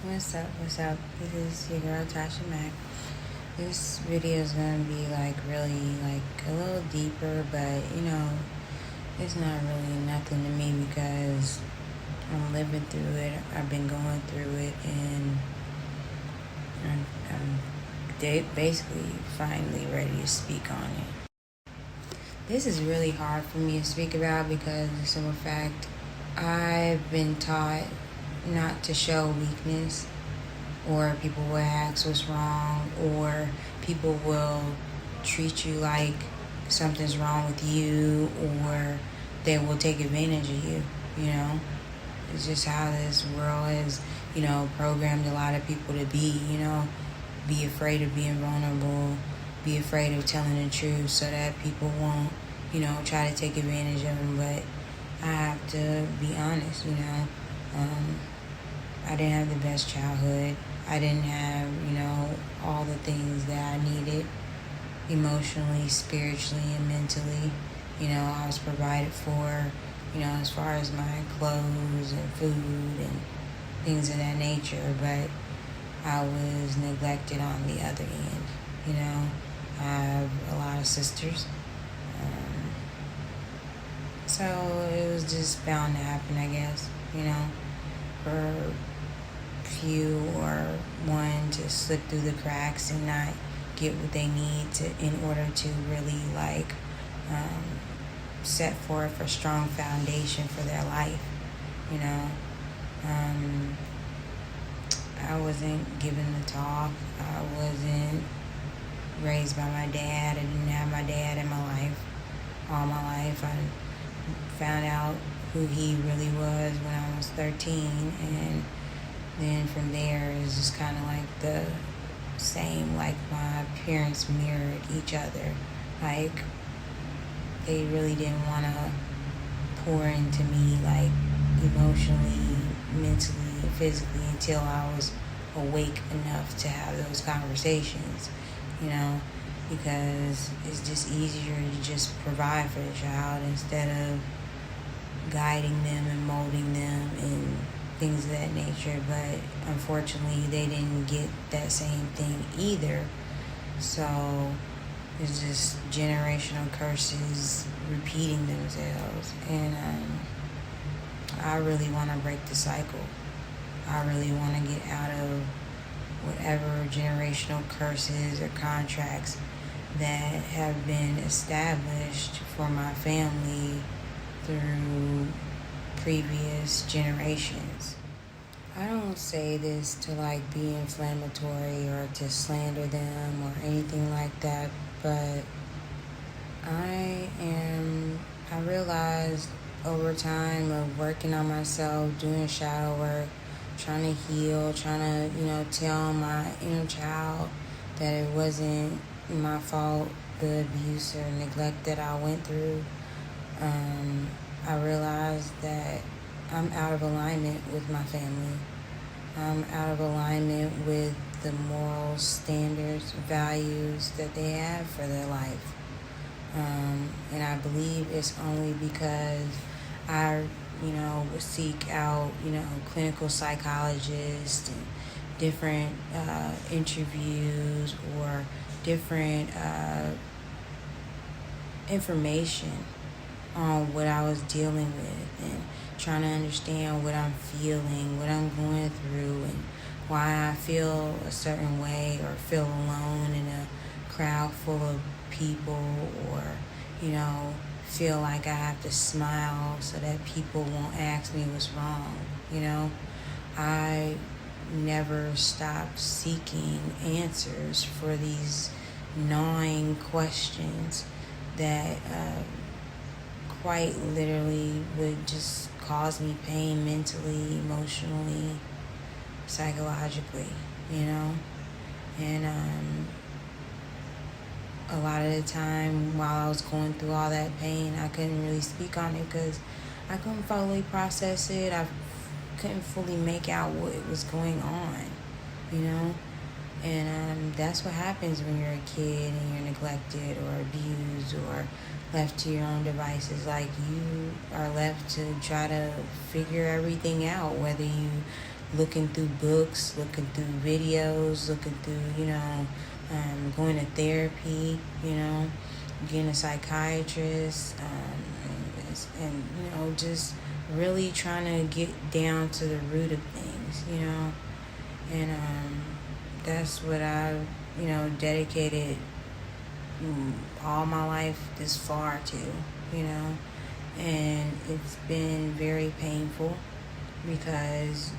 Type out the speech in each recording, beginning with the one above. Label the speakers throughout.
Speaker 1: What's up? What's up? This is your girl Tasha Mack. This video is gonna be like really like a little deeper, but it's not really nothing to me because I'm living through it. I've been going through it, and I'm basically finally ready to speak on it. This is really hard for me to speak about because of the simple fact I've been taught not to show weakness, or people will ask what's wrong, or people will treat you like something's wrong with you, or they will take advantage of you. It's just how this world has, programmed a lot of people to be. Be afraid of being vulnerable, be afraid of telling the truth so that people won't, try to take advantage of them. But I have to be honest, I didn't have the best childhood. I didn't have, all the things that I needed emotionally, spiritually, and mentally. I was provided for, as far as my clothes and food and things of that nature, but I was neglected on the other end. I have a lot of sisters. So it was just bound to happen, I guess, for few or one to slip through the cracks and not get what they need to in order to really set forth a strong foundation for their life. You know, I wasn't given the talk. I wasn't raised by my dad. I didn't have my dad in my life all my life. I found out who he really was when I was 13, and then from there it's just kind of like the same, like my parents mirrored each other. Like, they really didn't want to pour into me, like, emotionally, mentally, and physically until I was awake enough to have those conversations, because it's just easier to just provide for the child instead of guiding them and molding them and things of that nature. But unfortunately, they didn't get that same thing either. So it's just generational curses repeating themselves. And I really want to break the cycle. I really want to get out of whatever generational curses or contracts that have been established for my family through previous generations. I don't say this to be inflammatory or to slander them or anything like that, but I realized over time of working on myself, doing shadow work, trying to heal, trying to, tell my inner child that it wasn't my fault, the abuse or neglect that I went through. I realized that I'm out of alignment with my family. I'm out of alignment with the moral standards, values that they have for their life. And I believe it's only because I, would seek out, clinical psychologists and different interviews or different information on what I was dealing with and trying to understand what I'm feeling, what I'm going through, and why I feel a certain way or feel alone in a crowd full of people, or, feel like I have to smile so that people won't ask me what's wrong. I never stopped seeking answers for these gnawing questions that quite literally would just cause me pain mentally, emotionally, psychologically, and a lot of the time while I was going through all that pain, I couldn't really speak on it because I couldn't fully process it. I couldn't fully make out what was going on, and that's what happens when you're a kid and you're neglected or abused or left to your own devices. Like, you are left to try to figure everything out, whether you looking through books, looking through videos, looking through, going to therapy, getting a psychiatrist, and just really trying to get down to the root of things, and that's what I've, dedicated all my life this far to, and it's been very painful because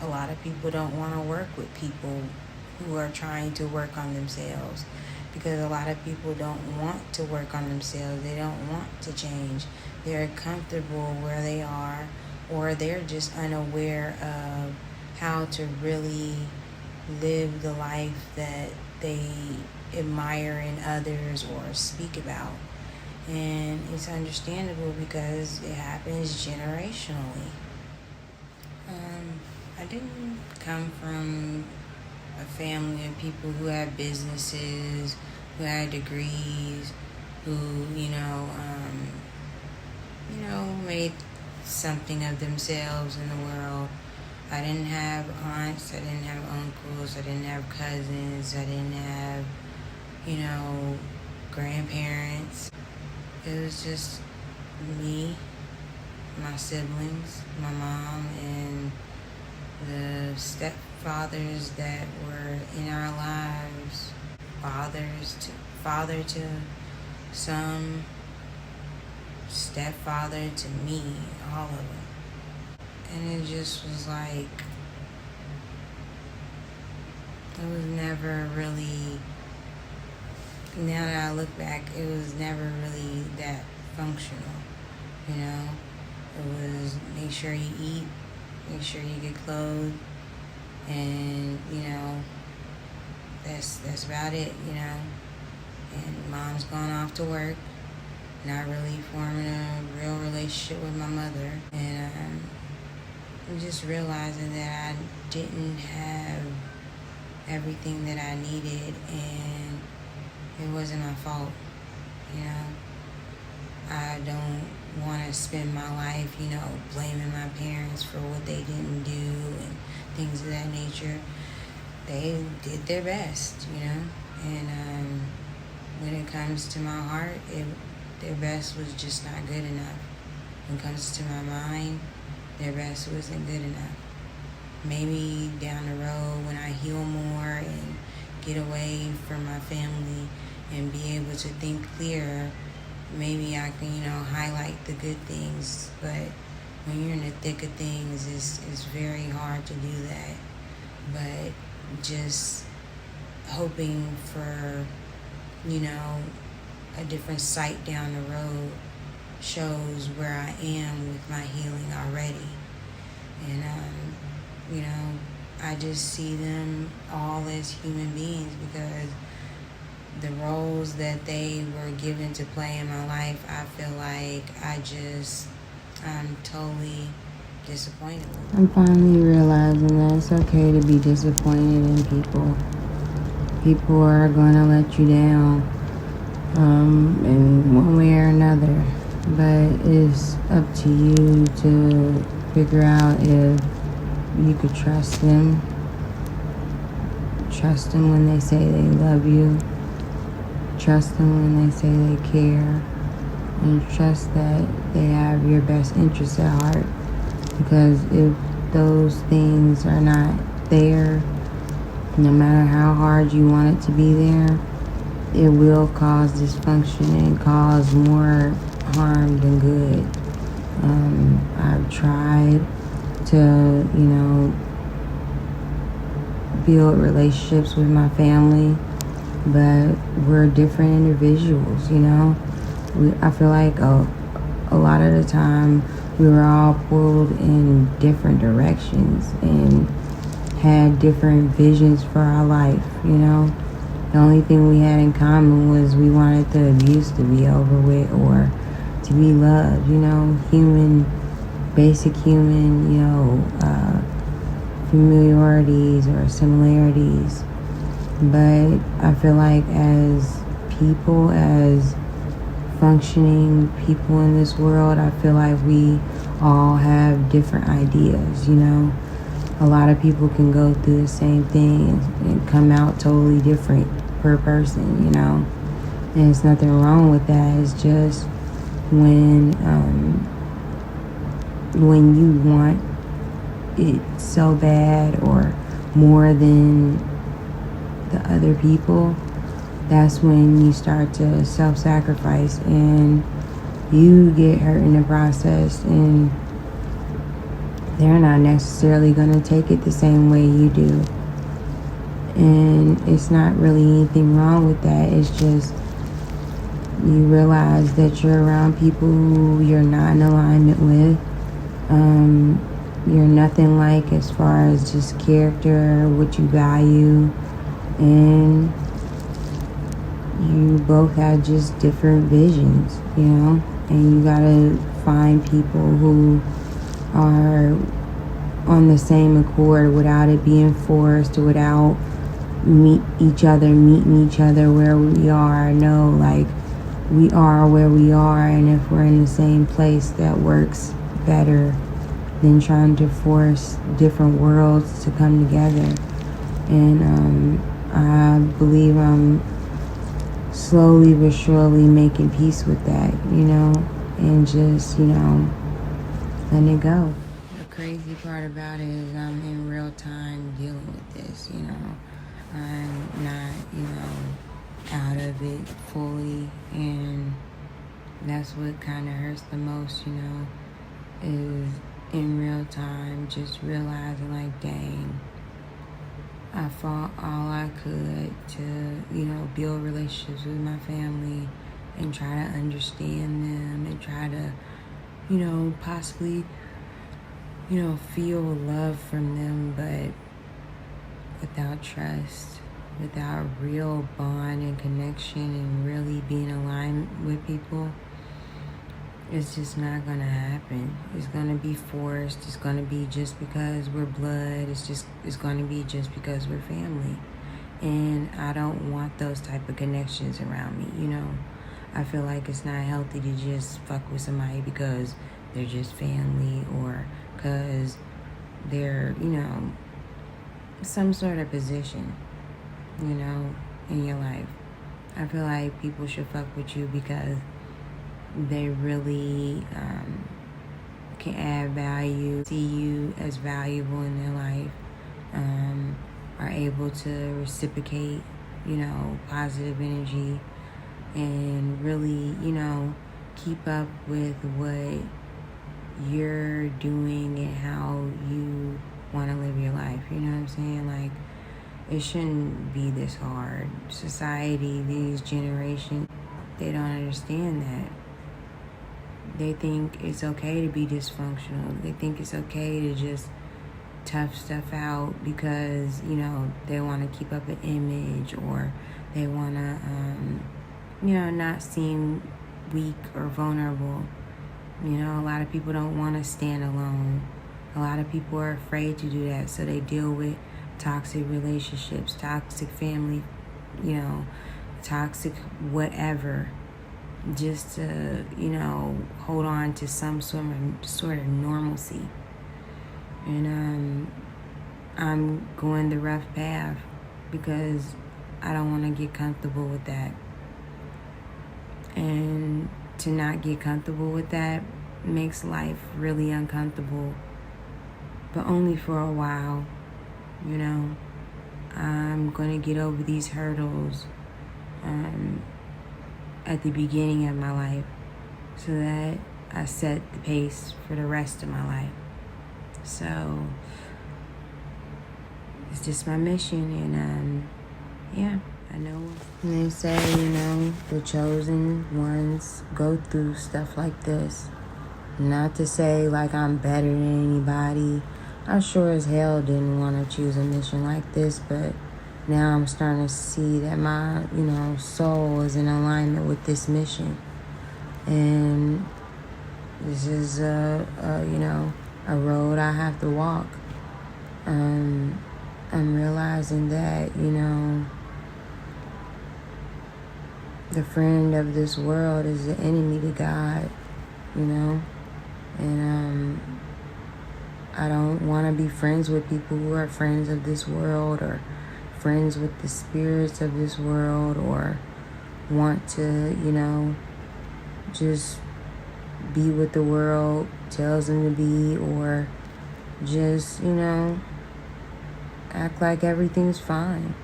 Speaker 1: a lot of people don't want to work with people who are trying to work on themselves, because a lot of people don't want to work on themselves. They don't want to change. They're comfortable where they are, or they're just unaware of how to really live the life that they admire in others or speak about. And it's understandable because it happens generationally. I didn't come from a family of people who had businesses, who had degrees, who, made something of themselves in the world. I didn't have aunts, I didn't have uncles, I didn't have cousins, I didn't have, grandparents. It was just me, my siblings, my mom, and the stepfathers that were in our lives. Father to some, stepfather to me, all of them. And it just was like, it was never really, now that I look back, it was never really that functional, It was make sure you eat, make sure you get clothed, and, that's about it, And mom's gone off to work, not really forming a real relationship with my mother. And I'm just realizing that I didn't have everything that I needed, and it wasn't my fault, I don't want to spend my life, blaming my parents for what they didn't do and things of that nature. They did their best, and when it comes to my heart, their best was just not good enough. When it comes to my mind, their best wasn't good enough. Maybe down the road when I heal more and get away from my family and be able to think clearer, maybe I can, highlight the good things. But when you're in the thick of things, it's very hard to do that. But just hoping for, a different sight down the road shows where I am with my healing already. And, I just see them all as human beings, because the roles that they were given to play in my life, I feel like I'm totally disappointed with. I'm finally realizing that it's okay to be disappointed in people. People are going to let you down in one way or another. But it's up to you to figure out if you could trust them. Trust them when they say they love you. Trust them when they say they care. And trust that they have your best interests at heart. Because if those things are not there, no matter how hard you want it to be there, it will cause dysfunction and cause more harm than good. I've tried to, build relationships with my family, but we're different individuals, I feel like a lot of the time we were all pulled in different directions and had different visions for our life, The only thing we had in common was we wanted the abuse to be over with, or to be loved, basic human, familiarities or similarities. But I feel like as people, as functioning people in this world, I feel like we all have different ideas, a lot of people can go through the same thing and come out totally different per person, you know. And there's nothing wrong with that. It's just when you want it so bad or more than the other people, that's when you start to self-sacrifice and you get hurt in the process, and they're not necessarily going to take it the same way you do. And it's not really anything wrong with that. It's just you realize that you're around people who you're not in alignment with. You're nothing like as far as just character, what you value, and you both have just different visions, you know. And you gotta find people who are on the same accord without it being forced, or without meeting each other where we are. No, like, we are where we are, and if we're in the same place, that works better than trying to force different worlds to come together. And I believe I'm slowly but surely making peace with that, you know, and just, you know, letting it go. The crazy part about it is I'm in real time dealing with this, you know. I'm not, you know, out of it fully, and that's what kind of hurts the most, you know, is in real time just realizing, like, dang, I fought all I could to, you know, build relationships with my family and try to understand them and try to, you know, possibly, you know, feel love from them, but without trust, without real bond and connection and really being aligned with people, it's just not gonna happen. It's gonna be forced. It's gonna be just because we're blood. It's gonna be just because we're family. And I don't want those type of connections around me, you know. I feel like it's not healthy to just fuck with somebody because they're just family, or because they're, you know, some sort of position, you know, in your life. I feel like people should fuck with you because they really can add value, see you as valuable in their life, are able to reciprocate, you know, positive energy, and really, you know, keep up with what you're doing and how you want to live your life. You know what I'm saying? Like, it shouldn't be this hard. Society, these generations, they don't understand that. They think it's okay to be dysfunctional. They think it's okay to just tough stuff out because, you know, they want to keep up an image, or they want to, you know, not seem weak or vulnerable. You know, a lot of people don't want to stand alone. A lot of people are afraid to do that, so they deal with toxic relationships, toxic family, you know, toxic whatever, just to, you know, hold on to some sort of normalcy. And I'm going the rough path because I don't want to get comfortable with that. And to not get comfortable with that makes life really uncomfortable, but only for a while, you know. I'm going to get over these hurdles at the beginning of my life so that I set the pace for the rest of my life. So it's just my mission, and yeah, I know. And they say, you know, the chosen ones go through stuff like this. Not to say like I'm better than anybody. I sure as hell didn't want to choose a mission like this, but now I'm starting to see that my, you know, soul is in alignment with this mission. And this is you know, a road I have to walk. I'm realizing that, you know, the friend of this world is the enemy to God, you know. And I don't want to be friends with people who are friends of this world or friends with the spirits of this world or want to, just be what the world tells them to be or just, act like everything's fine.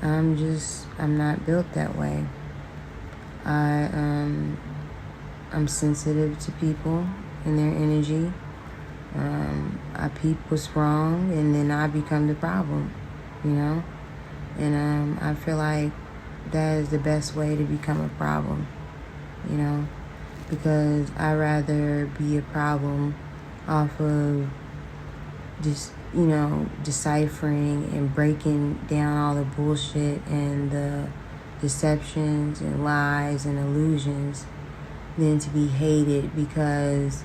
Speaker 1: I'm not built that way. I'm sensitive to people and their energy. I peep what's wrong and then I become the problem, And I feel like that is the best way to become a problem, because I'd rather be a problem off of just, deciphering and breaking down all the bullshit and the deceptions and lies and illusions than to be hated because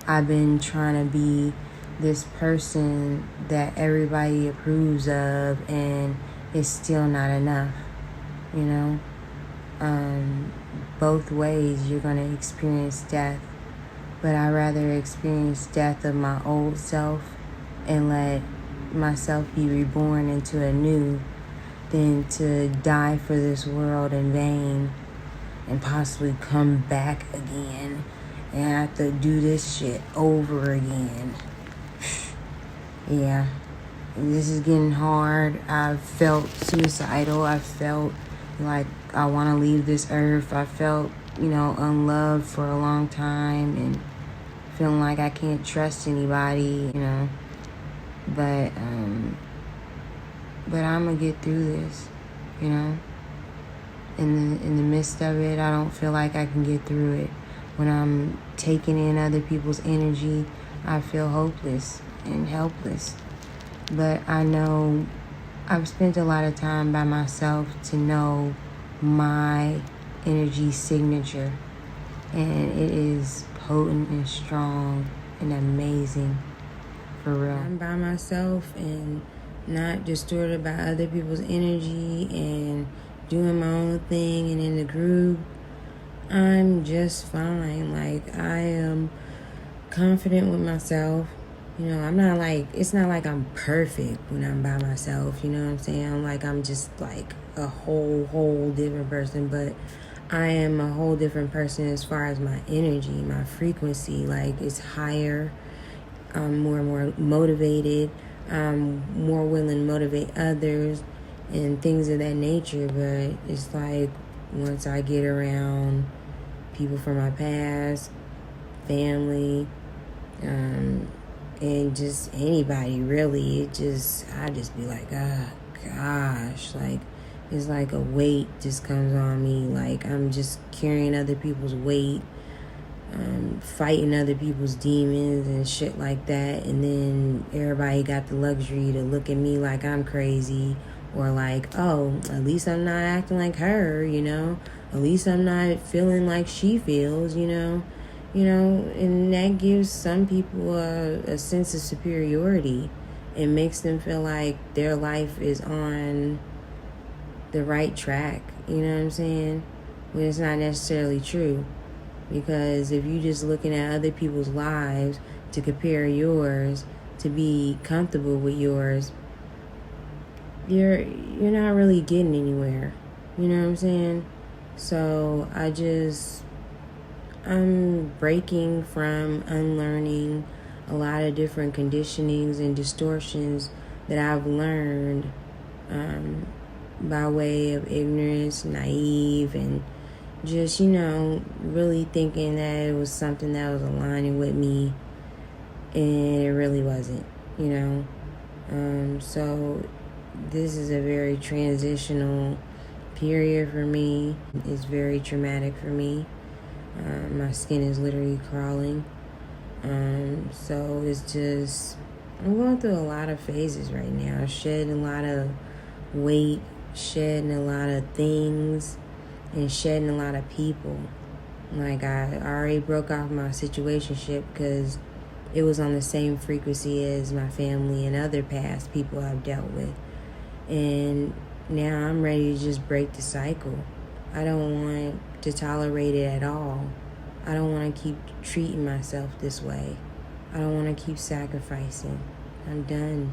Speaker 1: I've been trying to be this person that everybody approves of and it's still not enough, Both ways you're going to experience death, but I'd rather experience death of my old self and let myself be reborn into a new than to die for this world in vain and possibly come back again and have to do this shit over again. Yeah, this is getting hard. I've felt suicidal. I felt like I want to leave this earth. I felt, unloved for a long time and feeling like I can't trust anybody, But I'm gonna get through this, In the midst of it, I don't feel like I can get through it. When I'm taking in other people's energy, I feel hopeless and helpless. But I know I've spent a lot of time by myself to know my energy signature. And it is potent and strong and amazing. For real. I'm by myself and not distorted by other people's energy and doing my own thing and in the group. I'm just fine. Like, I am confident with myself. I'm not like, it's not like I'm perfect when I'm by myself. You know what I'm saying? I'm just like a whole different person. But I am a whole different person as far as my energy, my frequency. Like, it's higher. I'm more motivated. I'm more willing to motivate others and things of that nature. But it's like once I get around people from my past, family, and just anybody really, I just be like, oh gosh, like it's like a weight just comes on me. Like I'm just carrying other people's weight. Fighting other people's demons and shit like that, and then everybody got the luxury to look at me like I'm crazy or like, oh, at least I'm not acting like her, at least I'm not feeling like she feels, and that gives some people a sense of superiority. It makes them feel like their life is on the right track, you know what I'm saying, when it's not necessarily true. Because if you're just looking at other people's lives to compare yours, to be comfortable with yours, you're not really getting anywhere. You know what I'm saying? So I'm breaking from unlearning a lot of different conditionings and distortions that I've learned by way of ignorance, naive, and just, really thinking that it was something that was aligning with me, and it really wasn't, So this is a very transitional period for me. It's very traumatic for me. My skin is literally crawling. So it's just, I'm going through a lot of phases right now. Shedding a lot of weight, shedding a lot of things, and shedding a lot of people. Like, I already broke off my situationship because it was on the same frequency as my family and other past people I've dealt with. And now I'm ready to just break the cycle. I don't want to tolerate it at all. I don't want to keep treating myself this way. I don't want to keep sacrificing. I'm done.